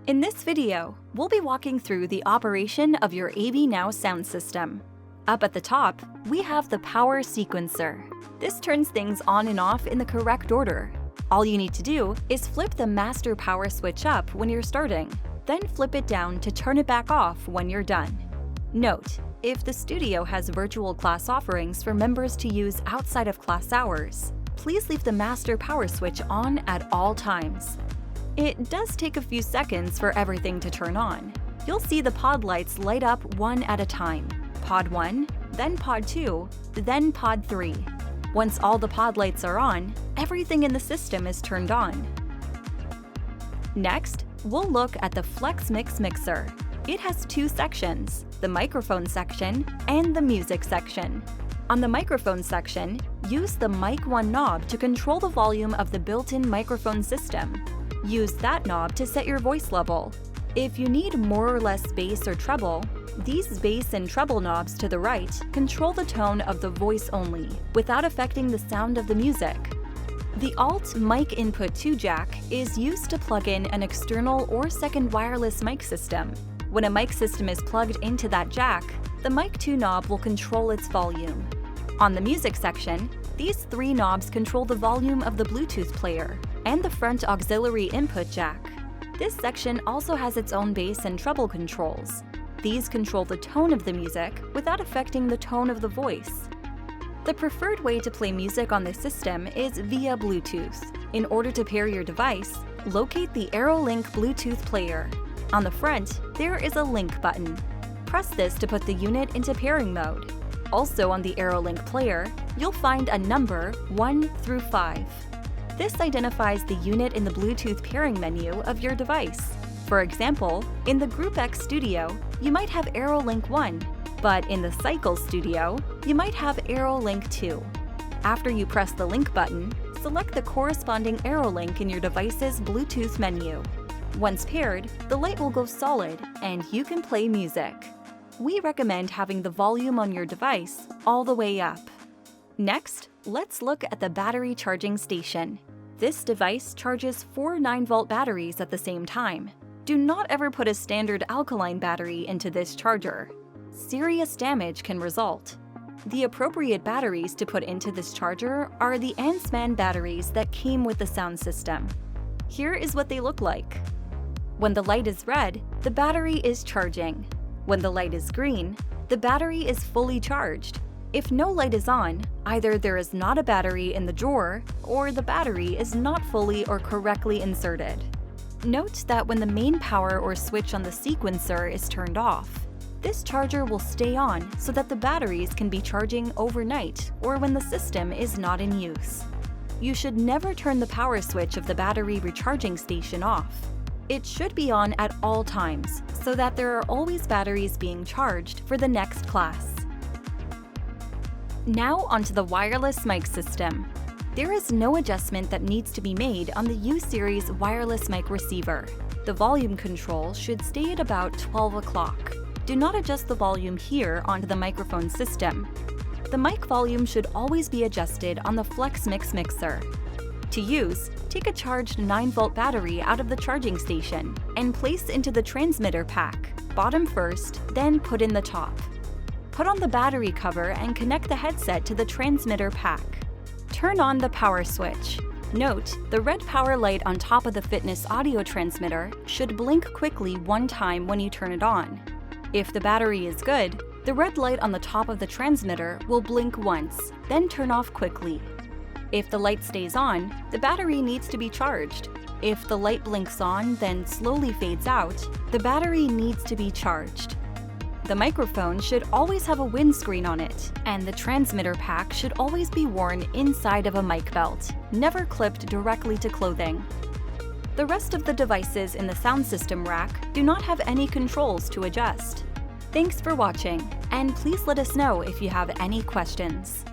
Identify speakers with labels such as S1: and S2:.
S1: In this video, we'll be walking through the operation of your AV-Now sound system. Up at the top, we have the power sequencer. This turns things on and off in the correct order. All you need to do is flip the master power switch up when you're starting, then flip it down to turn it back off when you're done. Note, if the studio has virtual class offerings for members to use outside of class hours, please leave the master power switch on at all times. It does take a few seconds for everything to turn on. You'll see the pod lights light up one at a time. Pod 1, then Pod 2, then Pod 3. Once all the pod lights are on, everything in the system is turned on. Next, we'll look at the Flex Mix Mixer. It has two sections, the microphone section and the music section. On the microphone section, use the Mic 1 knob to control the volume of the built-in microphone system. Use that knob to set your voice level. If you need more or less bass or treble, these bass and treble knobs to the right control the tone of the voice only, without affecting the sound of the music. The Alt Mic Input 2 jack is used to plug in an external or second wireless mic system. When a mic system is plugged into that jack, the Mic 2 knob will control its volume. On the music section, these three knobs control the volume of the Bluetooth player and the front auxiliary input jack. This section also has its own bass and treble controls. These control the tone of the music without affecting the tone of the voice. The preferred way to play music on this system is via Bluetooth. In order to pair your device, locate the AeroLink Bluetooth player. On the front, there is a link button. Press this to put the unit into pairing mode. Also on the AeroLink player, you'll find a number 1 through 5. This identifies the unit in the Bluetooth pairing menu of your device. For example, in the Group X Studio, you might have AeroLink 1, but in the Cycle Studio, you might have AeroLink 2. After you press the link button, select the corresponding AeroLink in your device's Bluetooth menu. Once paired, the light will go solid and you can play music. We recommend having the volume on your device all the way up. Next, let's look at the battery charging station. This device charges 4 9-volt batteries at the same time. Do not ever put a standard alkaline battery into this charger. Serious damage can result. The appropriate batteries to put into this charger are the Ansman batteries that came with the sound system. Here is what they look like. When the light is red, the battery is charging. When the light is green, the battery is fully charged. If no light is on, either there is not a battery in the drawer or the battery is not fully or correctly inserted. Note that when the main power or switch on the sequencer is turned off, this charger will stay on so that the batteries can be charging overnight or when the system is not in use. You should never turn the power switch of the battery recharging station off. It should be on at all times so that there are always batteries being charged for the next class. Now onto the wireless mic system. There is no adjustment that needs to be made on the U-Series wireless mic receiver. The volume control should stay at about 12 o'clock. Do not adjust the volume here onto the microphone system. The mic volume should always be adjusted on the Flex Mix Mixer. To use, take a charged 9-volt battery out of the charging station and place into the transmitter pack, bottom first, then put in the top. Put on the battery cover and connect the headset to the transmitter pack. Turn on the power switch. Note, the red power light on top of the fitness audio transmitter should blink quickly one time when you turn it on. If the battery is good, the red light on the top of the transmitter will blink once, then turn off quickly. If the light stays on, the battery needs to be charged. If the light blinks on, then slowly fades out, the battery needs to be charged. The microphone should always have a windscreen on it, and the transmitter pack should always be worn inside of a mic belt, never clipped directly to clothing. The rest of the devices in the sound system rack do not have any controls to adjust. Thanks for watching, and please let us know if you have any questions.